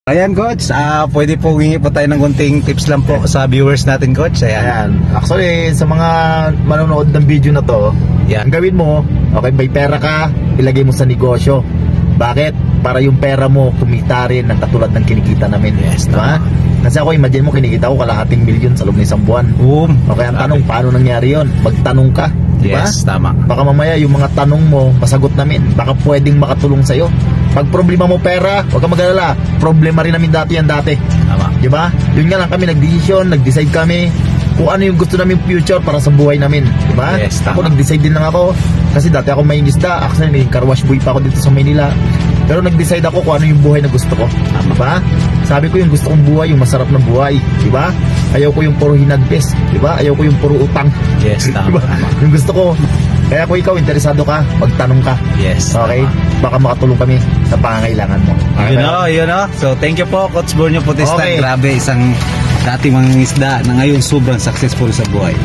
Ayan coach, pwede po hingi po tayo ng kunting tips lang po sa viewers natin coach. Ayan. Actually, sa mga manonood ng video na to, ang gawin mo, okay, may pera ka, ilagay mo sa negosyo. Bakit? Para yung pera mo kumita rin ng katulad ng kinikita namin. Yes, diba? Kasi ako, imagine mo, kinikita ko kalahating milyon sa loob ng isang buwan. Okay, ang tanong, paano nangyari yun? Magtanong ka, diba? Yes, tama. Baka mamaya yung mga tanong mo, masagot namin. Baka pwedeng makatulong sa'yo. Pag problema mo pera, huwag kang mag-alala. Problema rin namin dati yan dati. Tama. Diba? Yun nga lang kami, nag-decide kami kung ano yung gusto namin future para sa buhay namin. Diba? Yes, ako, tama. nag-decide din lang ako. Kasi dati ako may isda. Actually, may car wash boy pa ako dito sa Manila. Pero nag-decide ako kung ano yung buhay na gusto ko. Diba? Sabi ko yung gusto kong buhay, yung masarap na buhay. Diba? Ayaw ko yung puro hinagpis. Diba? Ayaw ko yung puro utang. Yes, tama. Diba? Yung gusto ko. Kaya kung ikaw interesado ka, magtanong ka. Yes, okay? tama. Baka makatulong kami sa pangangailangan mo. Yun o. So thank you po Coach Borneo Putista. Okay. Grabe, isang dating mangingisda na ngayon sobrang successful sa buhay.